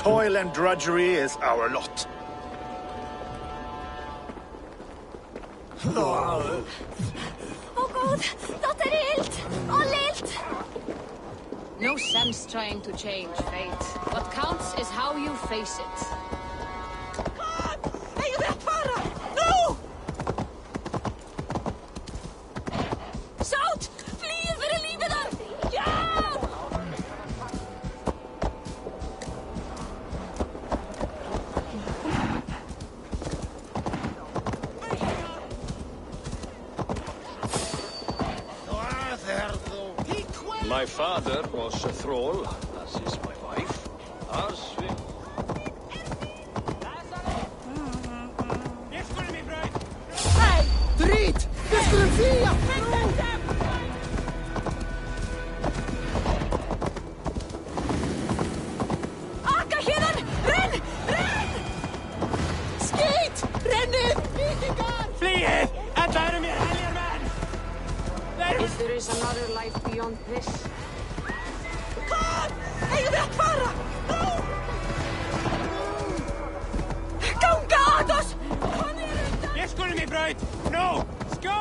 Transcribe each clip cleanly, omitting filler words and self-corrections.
Toil and drudgery is our lot. Å god, dette er ilt! Alle ilt! No sense trying to change fate. What counts is how you face it. Jeg vet bare! Nå! Shout! Fly for livet der! Ja! My father was a thrall, as is my wife. As we... Hei! Drit! Det skulle fly! Akakiden! Renn! Renn! Skit! Renn ut! Vikingar! Fly! Jeg bærer mer helger, mann! If there is another life beyond this, Kom! Jeg vet bare! Nå! Kom, gatos! Kom igjen ut der! Jeg skulle mi brød! Nå! Skå!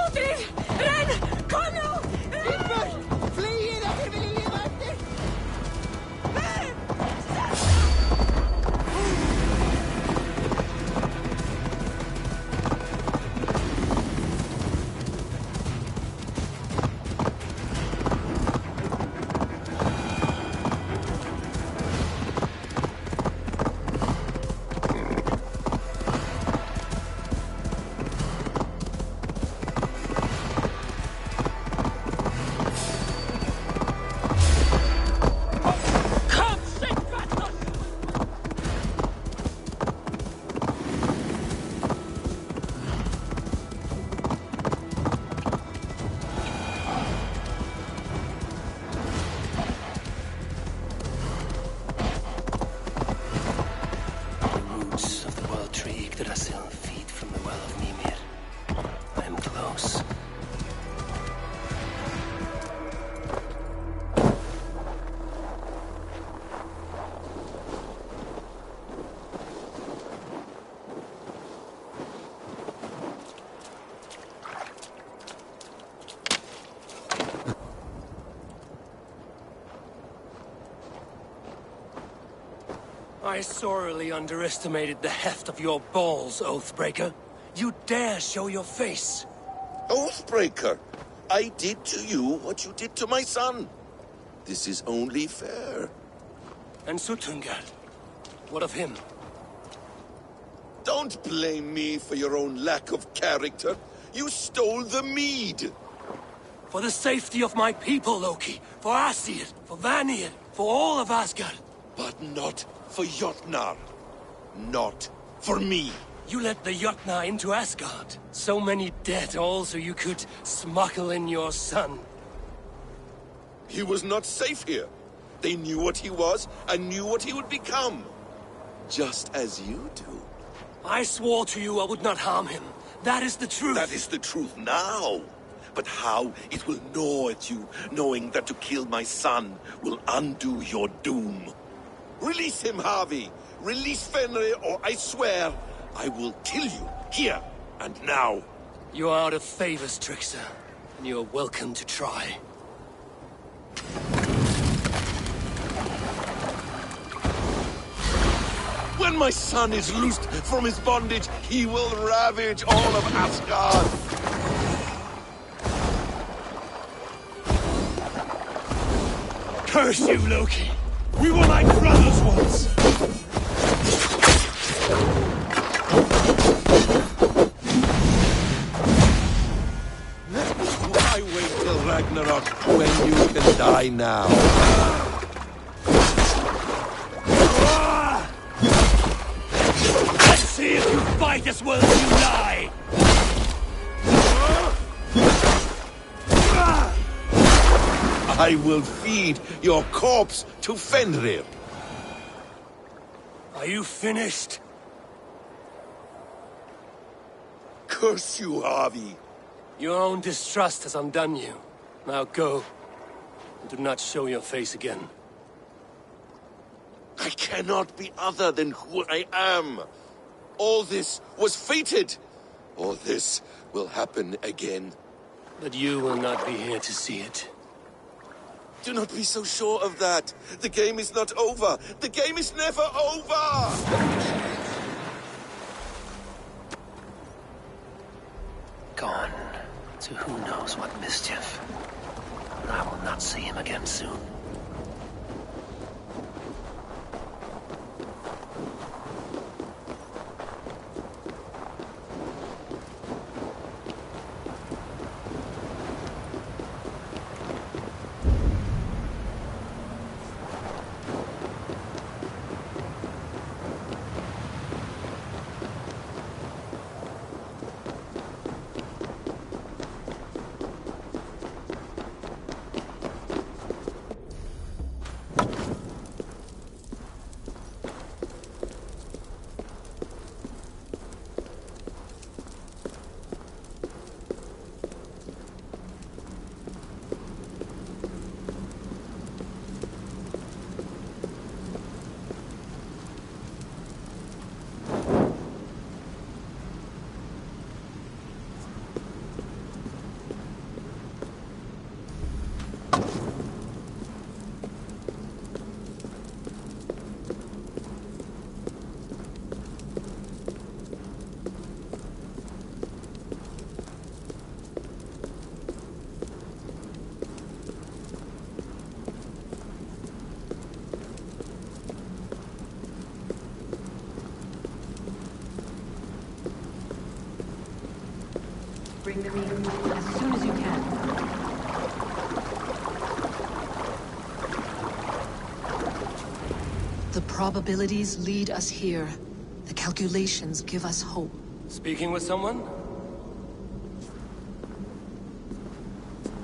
Odrid! Renn! Kom nå! Renn! Fly i dere vil livet etter! I sorely underestimated the heft of your balls, Oathbreaker. You dare show your face. Oathbreaker, I did to you what you did to my son. This is only fair. And Sutungar, what of him? Don't blame me for your own lack of character. You stole the mead. For the safety of my people, Loki. For Asir, for Vanir, for all of Asgard. But not for Jotnar. Not for me. You let the Jotnar into Asgard. So many dead, all so you could smuggle in your son. He was not safe here. They knew what he was and knew what he would become. Just as you do. I swore to you I would not harm him. That is the truth. That is the truth now. But how it will gnaw at you, knowing that to kill my son will undo your doom. Release him, Harvey. Release Fenrir, or I swear I will kill you, here and now. You are out of favors, Trickster. And you are welcome to try. When my son is loosed from his bondage, he will ravage all of Asgard. Curse you, Loki! We were like brothers once! Why wait till Ragnarok when you can die now? Let's see if you fight as well as you lie! I will feed your corpse to Fenrir. Are you finished? Curse you, Harvey. Your own distrust has undone you. Now go. And do not show your face again. I cannot be other than who I am. All this was fated. All this will happen again. But you will not be here to see it. Do not be so sure of that. The game is not over. The game is never over! Gone to who knows what mischief. I will not see him again soon. Bring the meat as soon as you can. The probabilities lead us here. The calculations give us hope. Speaking with someone?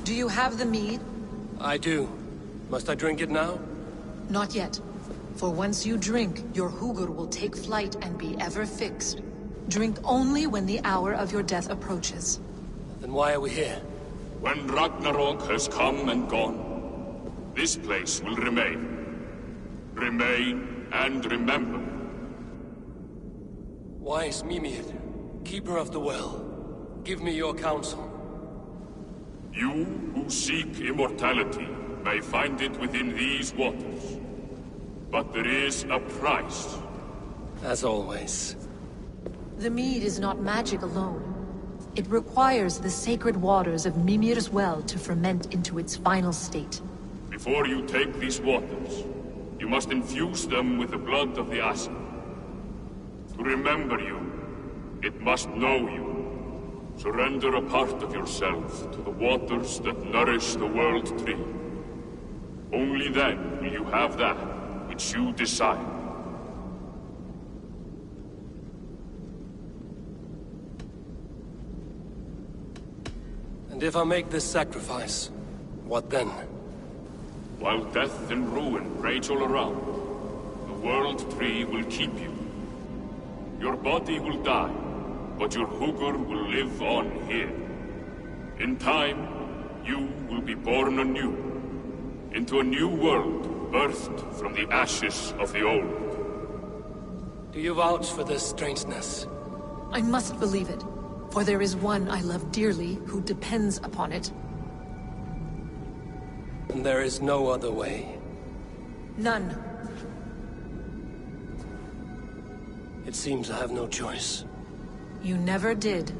Do you have the mead? I do. Must I drink it now? Not yet. For once you drink, your Hugur will take flight and be ever fixed. Drink only when the hour of your death approaches. Then why are we here? When Ragnarok has come and gone, this place will remain. Remain and remember. Wise Mimir, keeper of the well, give me your counsel. You who seek immortality may find it within these waters. But there is a price. As always. The mead is not magic alone. It requires the sacred waters of Mimir's well to ferment into its final state. Before you take these waters, you must infuse them with the blood of the Asassins. To remember you, it must know you. Surrender a part of yourself to the waters that nourish the World Tree. Only then will you have that which you desire. And if I make this sacrifice, what then? While death and ruin rage all around, the World Tree will keep you. Your body will die, but your Hugur will live on here. In time, you will be born anew, into a new world birthed from the ashes of the old. Do you vouch for this strangeness? I must believe it, for there is one I love dearly who depends upon it. And there is no other way. None. It seems I have no choice. You never did.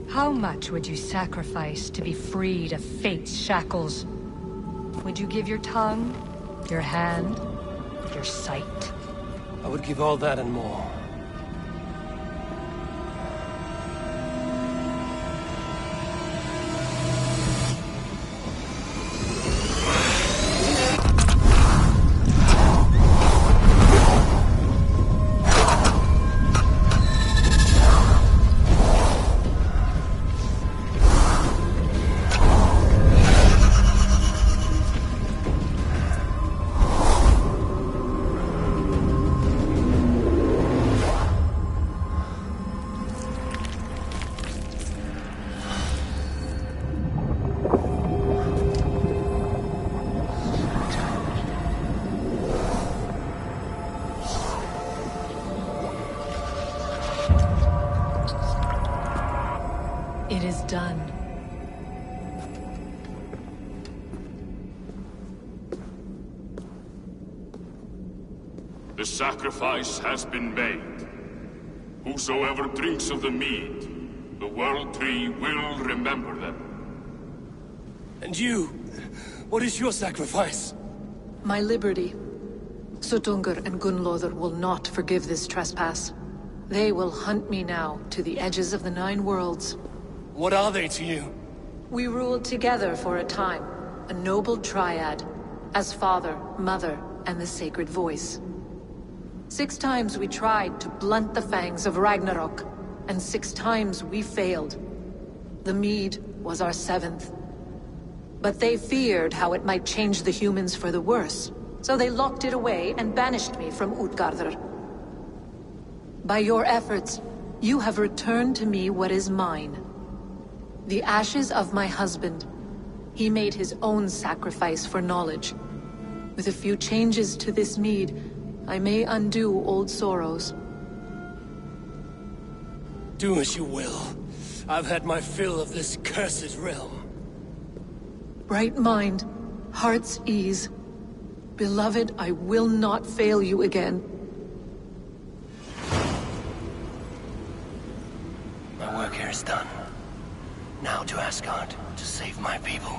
How much would you sacrifice to be freed of fate's shackles? Would you give your tongue, your hand, your sight? I would give all that and more. is done. The sacrifice has been made. Whosoever drinks of the mead, the World Tree will remember them. And you? What is your sacrifice? My liberty. Suttungr and Gunlothar will not forgive this trespass. They will hunt me now to the edges of the 9 worlds. What are they to you? We ruled together for a time, a noble triad, as father, mother, and the sacred voice. 6 times we tried to blunt the fangs of Ragnarok, and 6 times we failed. The mead was our 7th. But they feared how it might change the humans for the worse, so they locked it away and banished me from Utgardr. By your efforts, you have returned to me what is mine. The ashes of my husband. He made his own sacrifice for knowledge. With a few changes to this mead, I may undo old sorrows. Do as you will. I've had my fill of this cursed realm. Bright mind, heart's ease. Beloved, I will not fail you again. My work here is done. Now to Asgard, to save my people.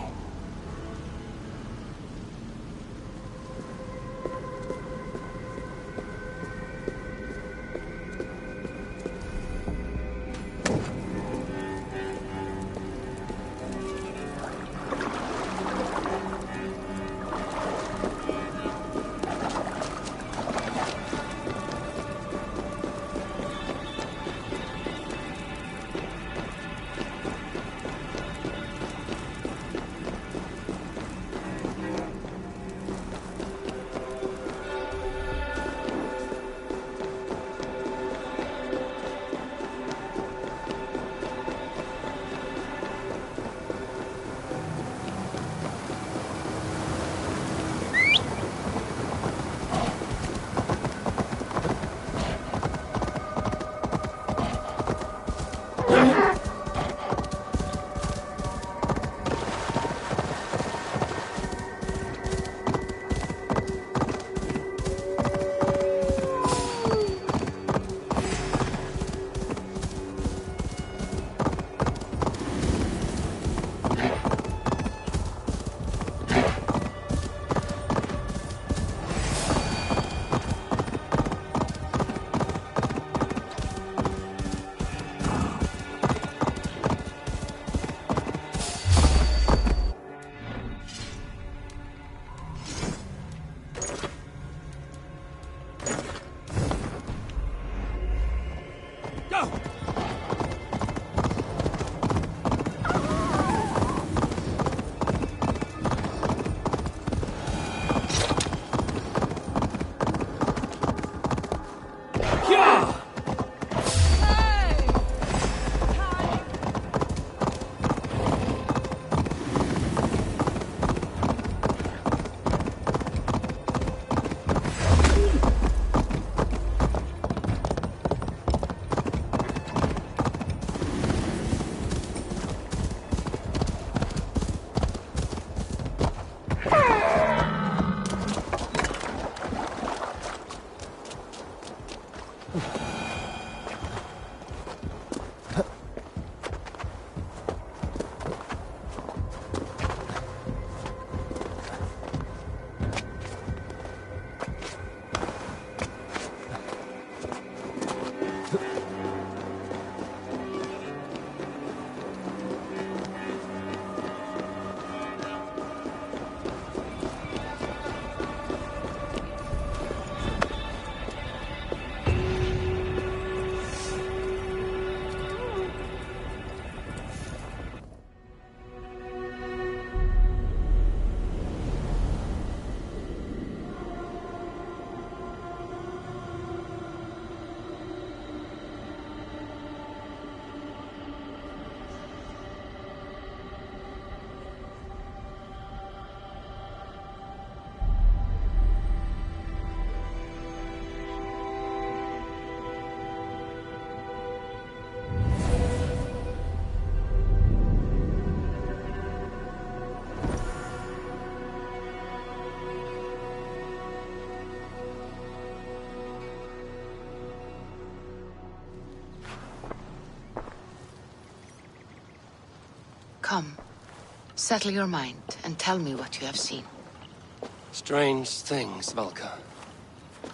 Settle your mind and tell me what you have seen. Strange things, Valka.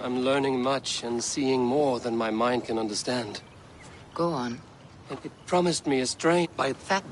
I'm learning much and seeing more than my mind can understand. Go on. And it promised me a strange by that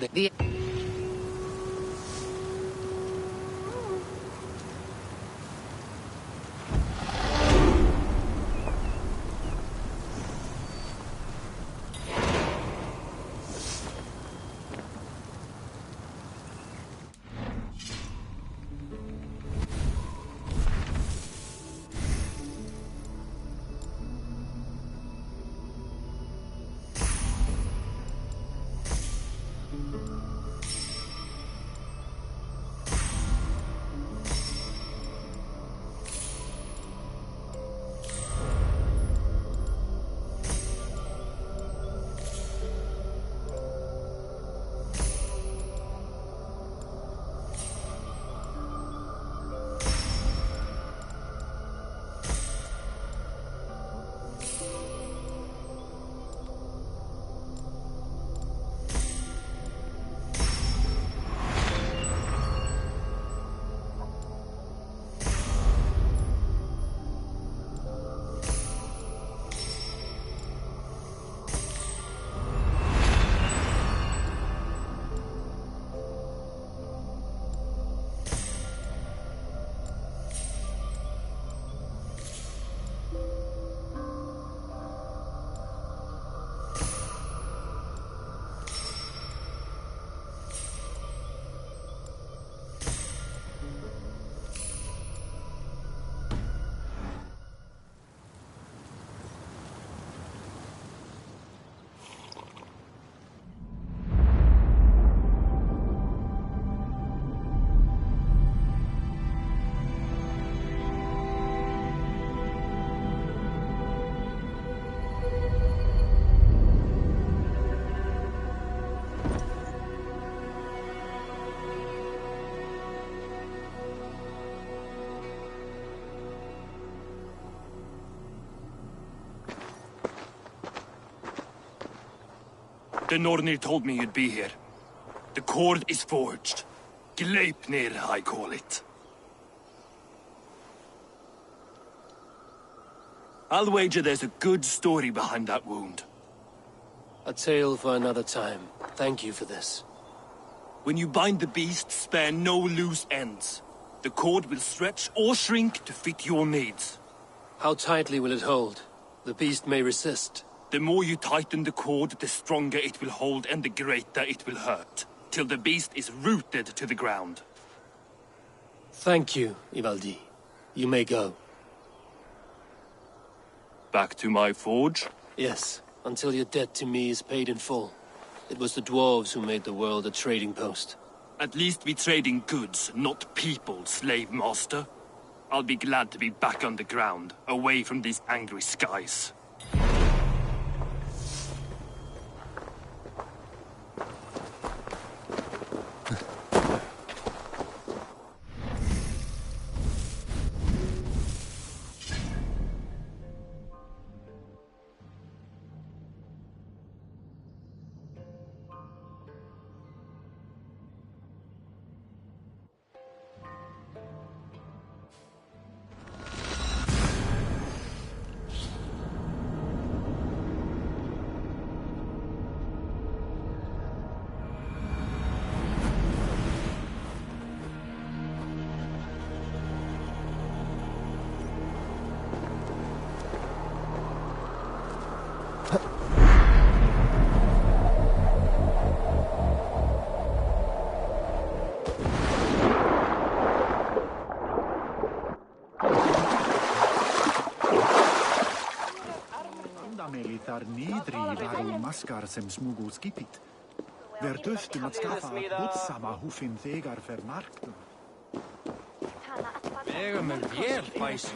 The Nornir told me you'd be here. The cord is forged. Gleipnir, I call it. I'll wager there's a good story behind that wound. A tale for another time. Thank you for this. When you bind the beast, spare no loose ends. The cord will stretch or shrink to fit your needs. How tightly will it hold? The beast may resist. The more you tighten the cord, the stronger it will hold and the greater it will hurt, till the beast is rooted to the ground. Thank you, Ivaldi. You may go. Back to my forge? Yes, until your debt to me is paid in full. It was the dwarves who made the world a trading post. At least we trade in goods, not people, slave master. I'll be glad to be back on the ground, away from these angry skies. Daar nedri varu maskar sem smugu skipit. Ver döftum att skaffa att botsama hufin þegar vermarktum. Vega með vél, bæs.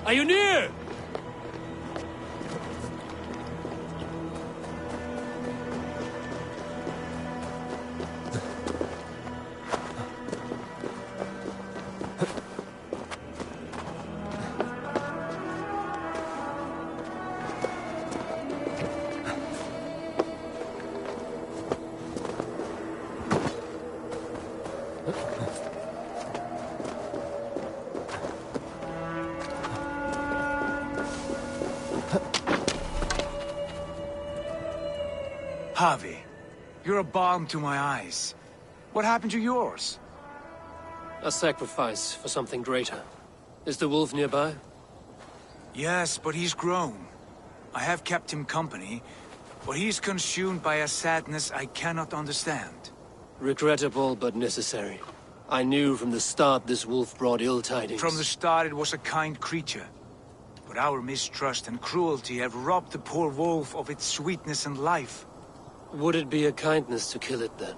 Are you near? Javi, you're a balm to my eyes. What happened to yours? A sacrifice for something greater. Is the wolf nearby? Yes, but he's grown. I have kept him company, but he's consumed by a sadness I cannot understand. Regrettable, but necessary. I knew from the start this wolf brought ill tidings. From the start it was a kind creature. But our mistrust and cruelty have robbed the poor wolf of its sweetness and life. Would it be a kindness to kill it, then?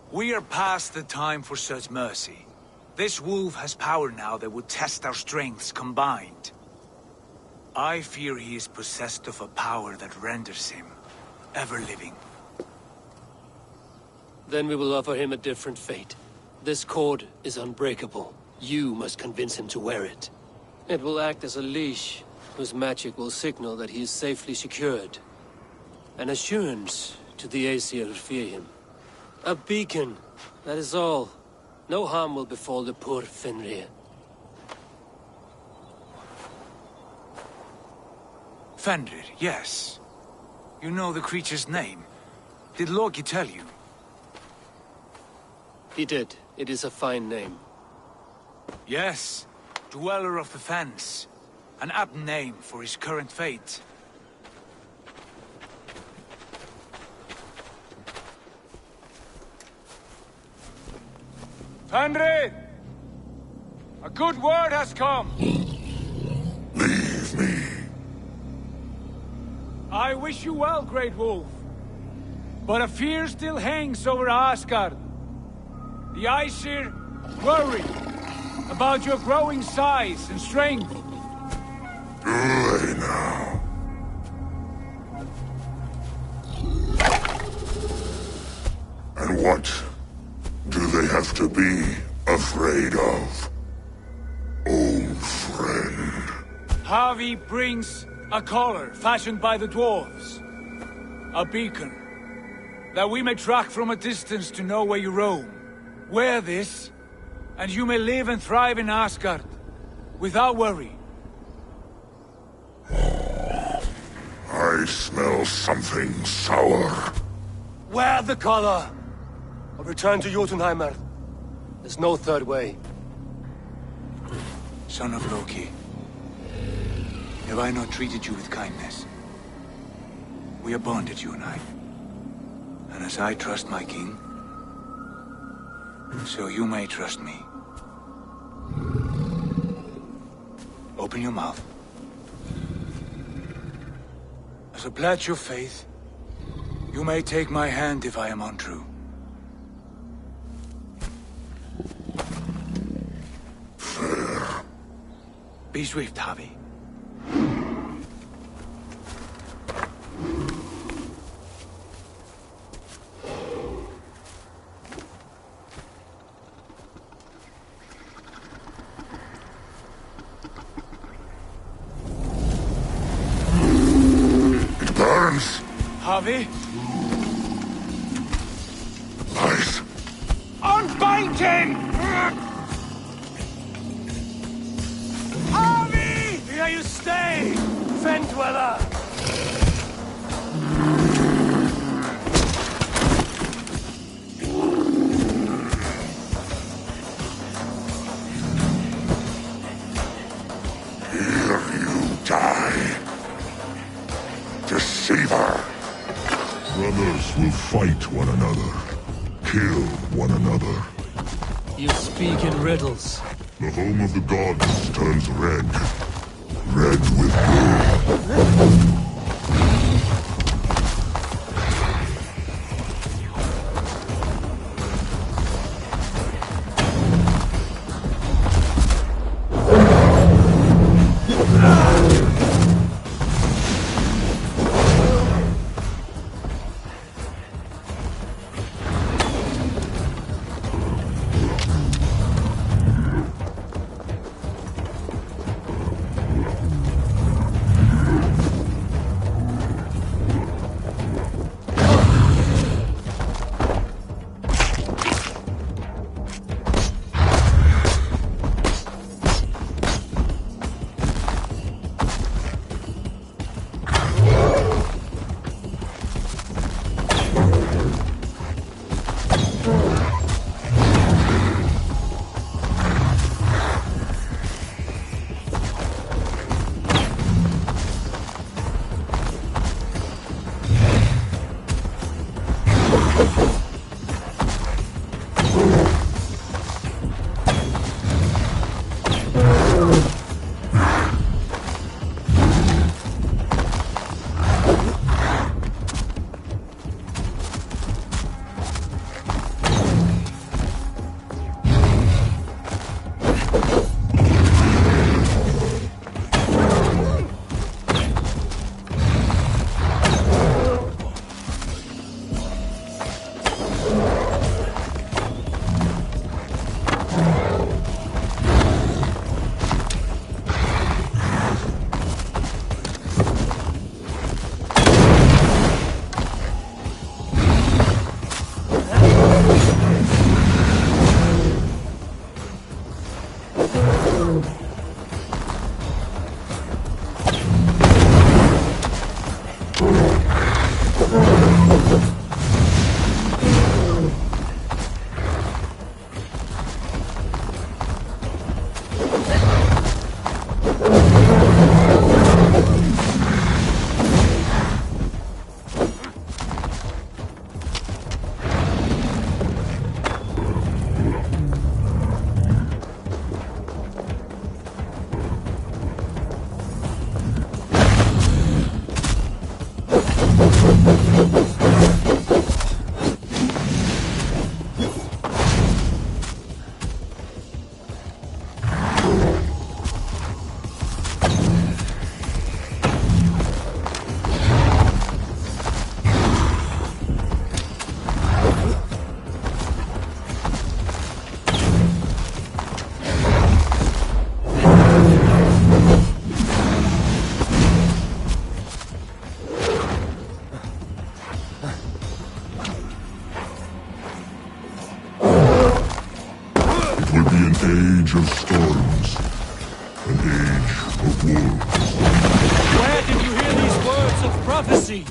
We are past the time for such mercy. This wolf has power now that would test our strengths combined. I fear he is possessed of a power that renders him ever-living. Then we will offer him a different fate. This cord is unbreakable. You must convince him to wear it. It will act as a leash, whose magic will signal that he is safely secured. An assurance to the Aesir who fear him. A beacon, that is all. No harm will befall the poor Fenrir. Fenrir, yes. You know the creature's name. Did Loki tell you? He did. It is a fine name. Yes. Dweller of the Fens. An apt name for his current fate. Fenrir! A good word has come! Leave me. I wish you well, Great Wolf. But a fear still hangs over Asgard. The Aesir worry about your growing size and strength. Do they now? And what do they have to be afraid of? Old friend. Javi brings a collar fashioned by the dwarves. A beacon. That we may track from a distance to know where you roam. Wear this, and you may live and thrive in Asgard, without worry. I smell something sour. Wear the collar! Or return to Jotunheimer. There's no third way. Son of Loki, have I not treated you with kindness? We are bonded, you and I. And as I trust my king, so you may trust me. Open your mouth. As a pledge of faith, you may take my hand if I am untrue. Fair. Be swift, Javi. Javi? Nice. Unbind him! Javi! Here you stay, Fen Dweller! Here you die. Deceiver. Brothers will fight one another, kill one another. You speak in riddles. The home of the gods turns red. Red with blood. Age of storms. An age of wolves. Where did you hear these words of prophecy?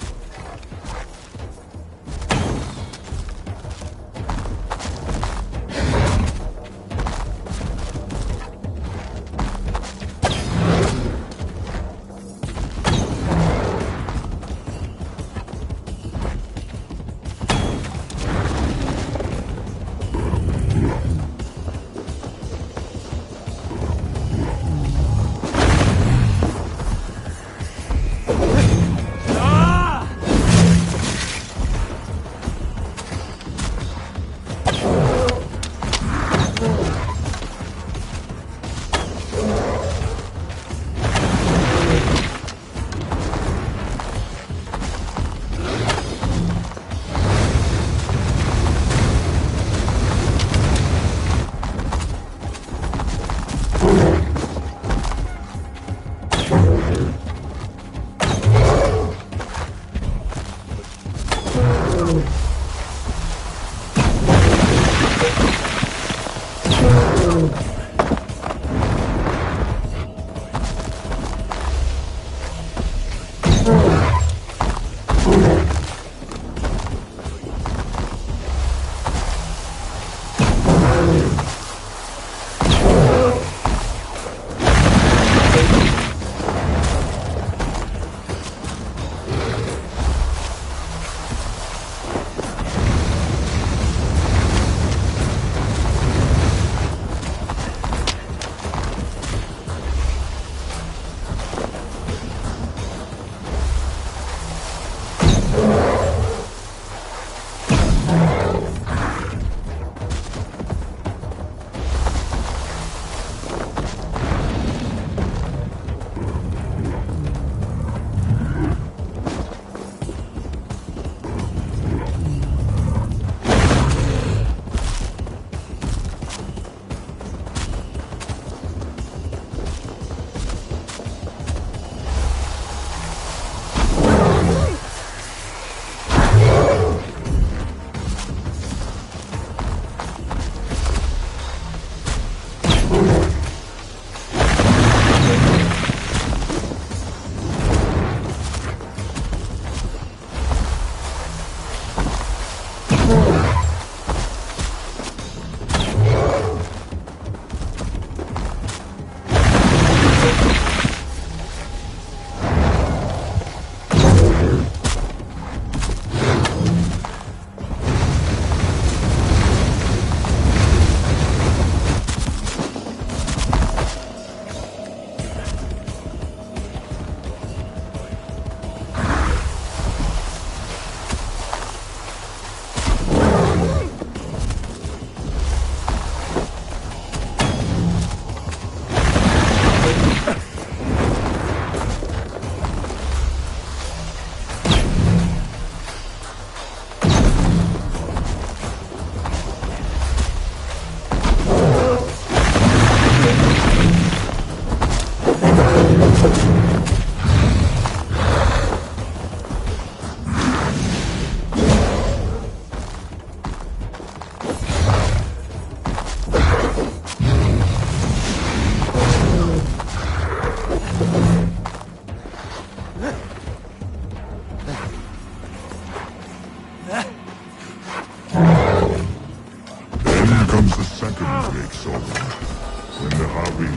Havi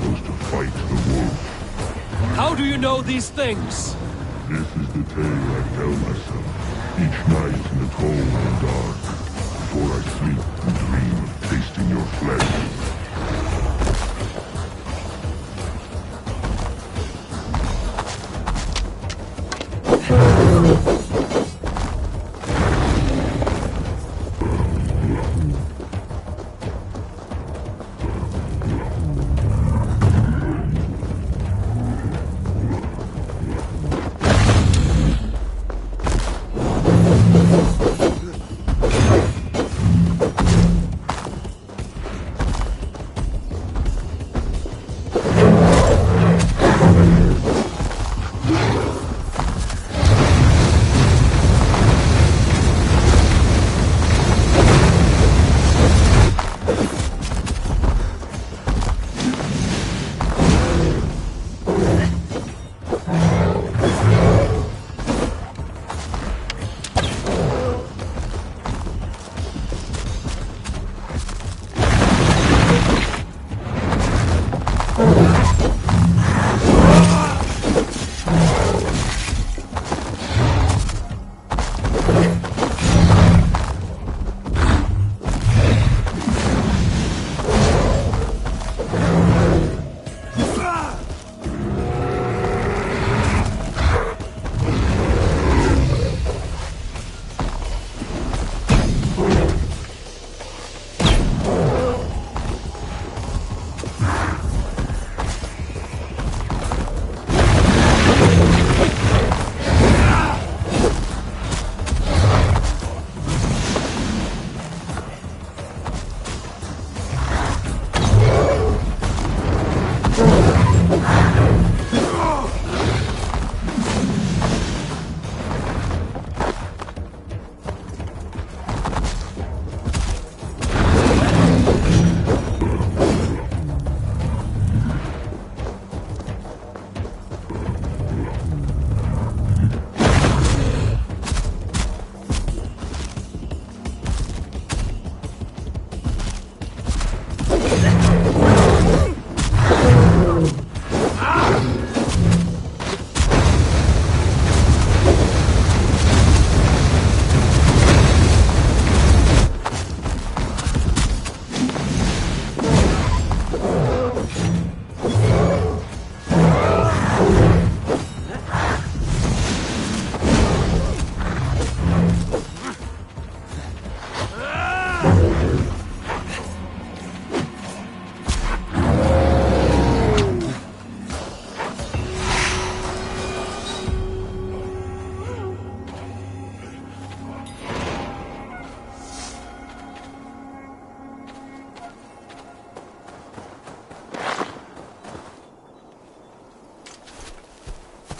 was to fight the wolf. How do you know these things? This is the tale I tell myself each night in the cold and dark, before I sleep and dream of tasting your flesh.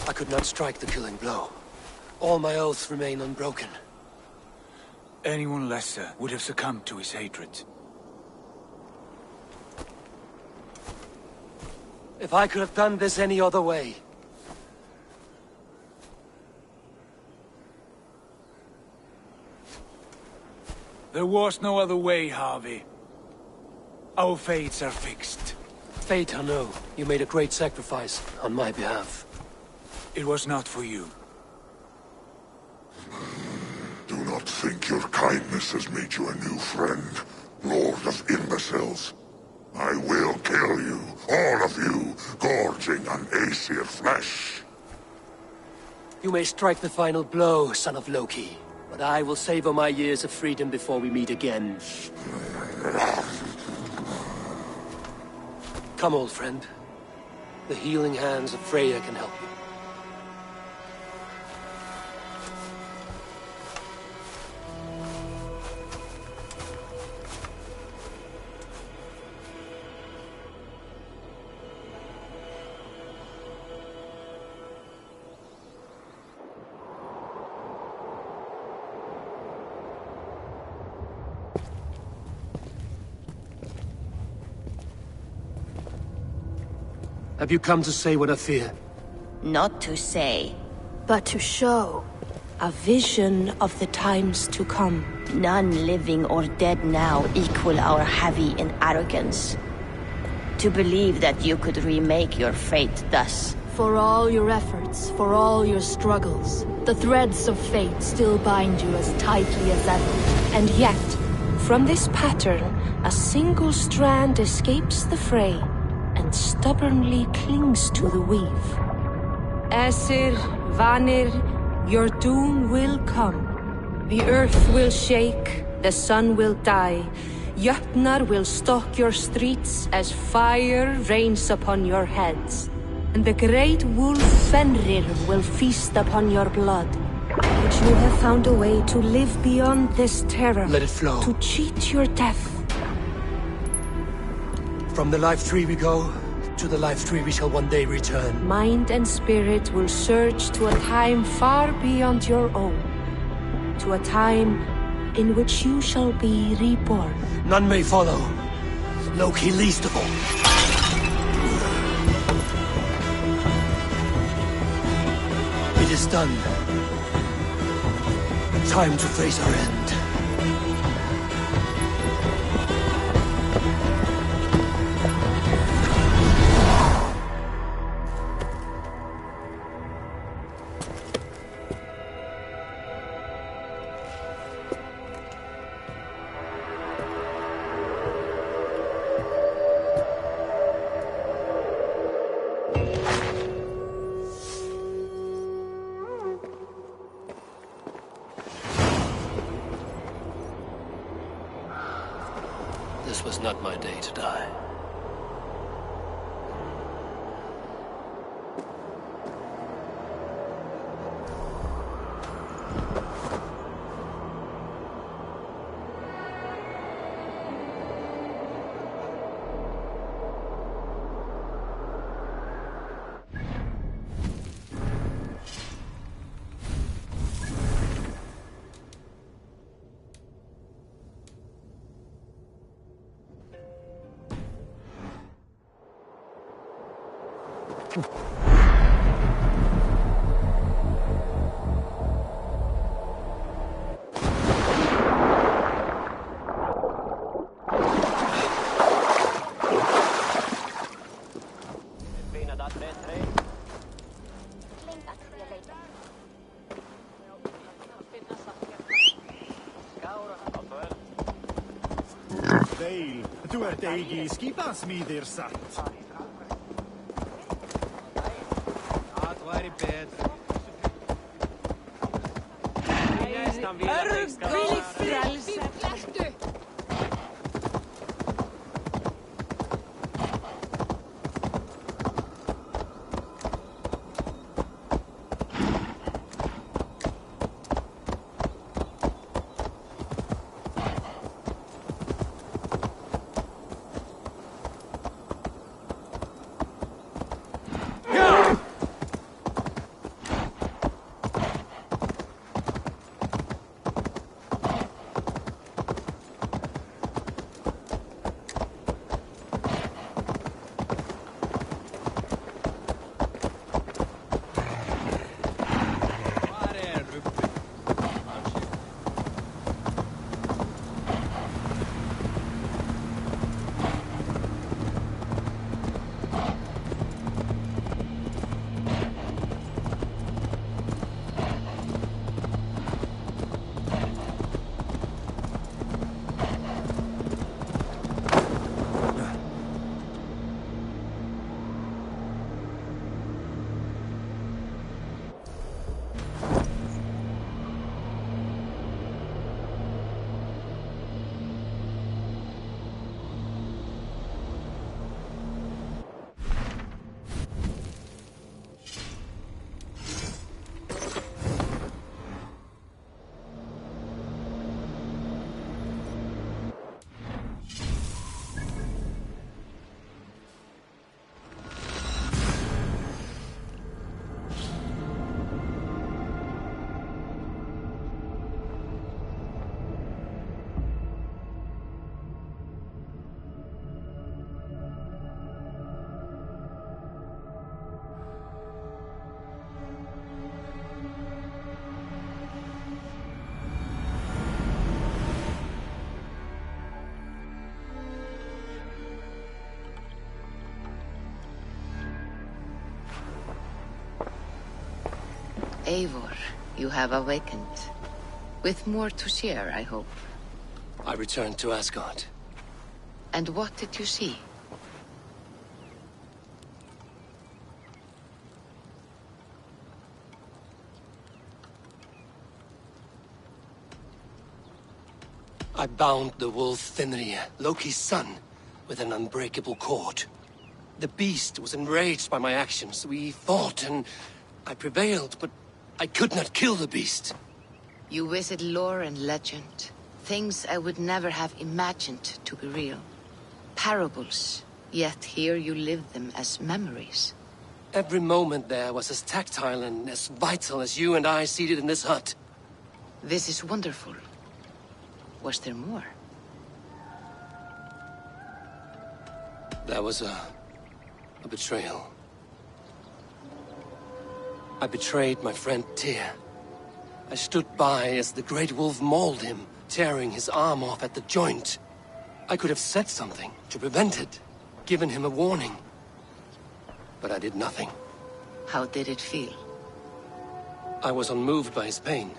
I could not strike the killing blow. All my oaths remain unbroken. Anyone lesser would have succumbed to his hatred. If I could have done this any other way. There was no other way, Harvey. Our fates are fixed. Fate or no, you made a great sacrifice on my behalf. It was not for you. Do not think your kindness has made you a new friend, Lord of Imbeciles. I will kill you, all of you, gorging on Aesir flesh. You may strike the final blow, son of Loki, but I will savor my years of freedom before we meet again. Come, old friend. The healing hands of Freya can help you. Have you come to say what I fear? Not to say, but to show. A vision of the times to come. None living or dead now equal our heavy in arrogance. to believe that you could remake your fate thus. For all your efforts, for all your struggles, the threads of fate still bind you as tightly as ever. And yet, from this pattern, a single strand escapes the fray and stubbornly clings to the weave. Aesir, Vanir, your doom will come. The earth will shake, the sun will die. Jötnar will stalk your streets as fire rains upon your heads. And the great wolf Fenrir will feast upon your blood. But you have found a way to live beyond this terror. Let it flow. To cheat your death. From the life tree we go, to the life tree we shall one day return. Mind and spirit will surge to a time far beyond your own. To a time in which you shall be reborn. None may follow. Loki least of all. It is done. Time to face our end. This was not my day to die. Veil, du ert eigi skipasmíðir satt. Það væri betra. Hvílík frelsi. Flettu. Eivor, you have awakened. With more to share, I hope. I returned to Asgard. And what did you see? I bound the wolf Fenrir, Loki's son, with an unbreakable cord. The beast was enraged by my actions. We fought and I prevailed, but I could not kill the beast. You visit lore and legend. Things I would never have imagined to be real. Parables, yet here you live them as memories. Every moment there was as tactile and as vital as you and I seated in this hut. This is wonderful. Was there more? There was a betrayal. I betrayed my friend Tyr. I stood by as the great wolf mauled him, tearing his arm off at the joint. I could have said something to prevent it, given him a warning. But I did nothing. How did it feel? I was unmoved by his pain.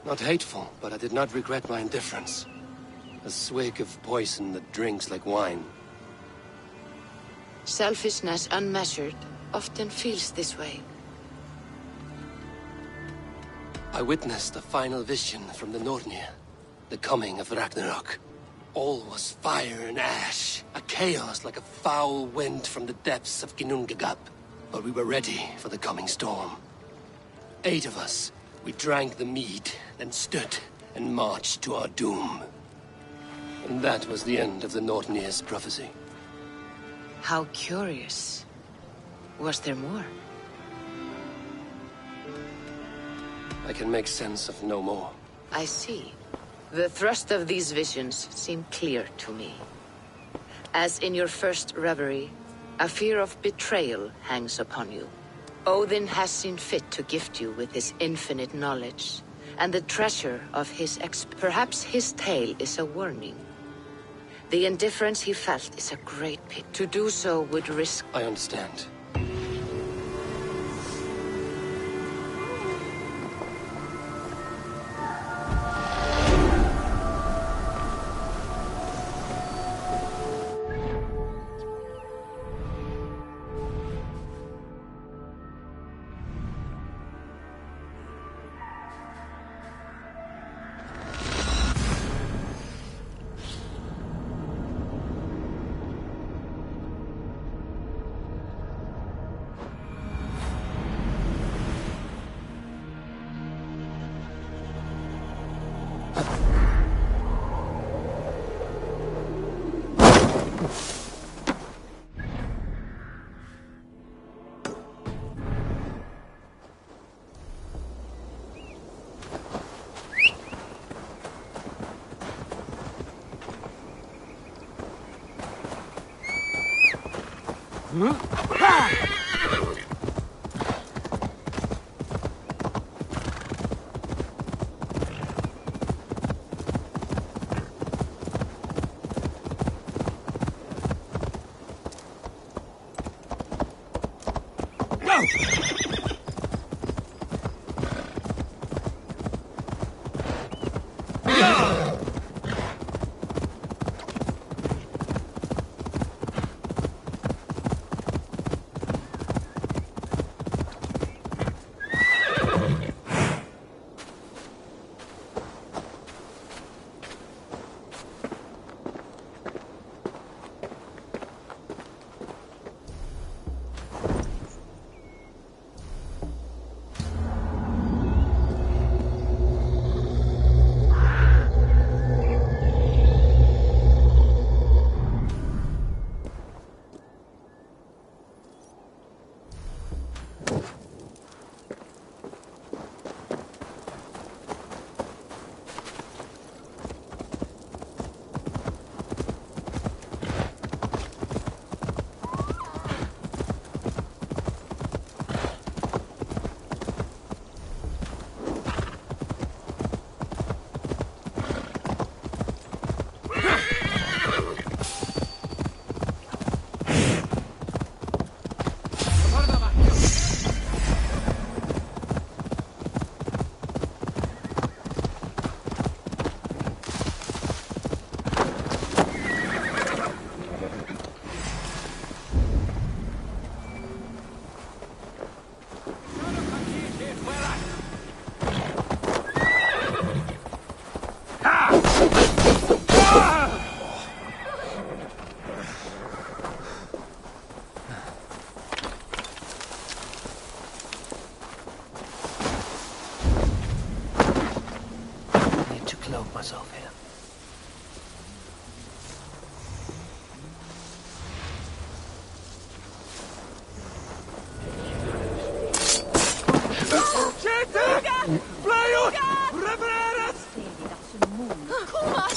Not hateful, but I did not regret my indifference. A swig of poison that drinks like wine. Selfishness unmeasured often feels this way. I witnessed a final vision from the Nornir. The coming of Ragnarok. All was fire and ash. A chaos like a foul wind from the depths of Ginnungagap. But we were ready for the coming storm. 8 of us. We drank the mead, then stood and marched to our doom. And that was the end of the Nornir's prophecy. How curious. Was there more? I can make sense of no more. I see. The thrust of these visions seem clear to me. As in your first reverie, a fear of betrayal hangs upon you. Odin has seen fit to gift you with his infinite knowledge, and the treasure of his perhaps his tale is a warning. The indifference he felt is a great pity. To do so would risk... I understand. cloak myself here. Kuma!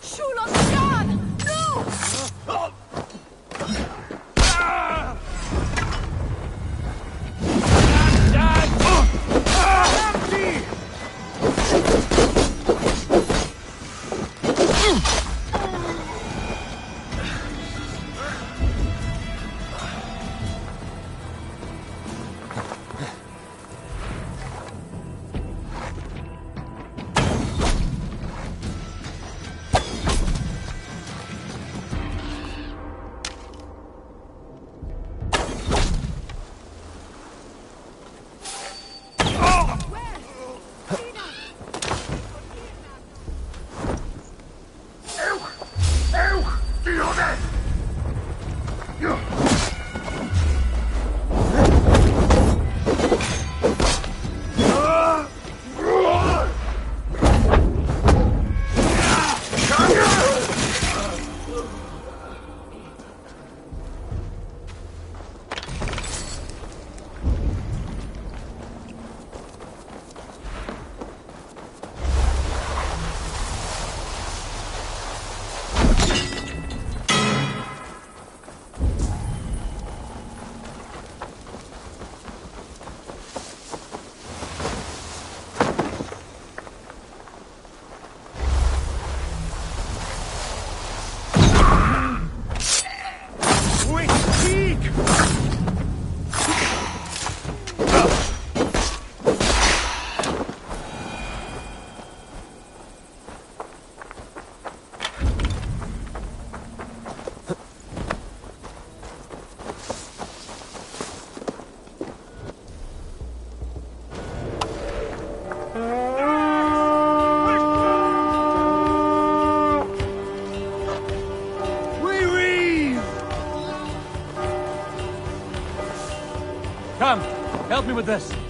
Shulos-chan! No! Come, help me with this.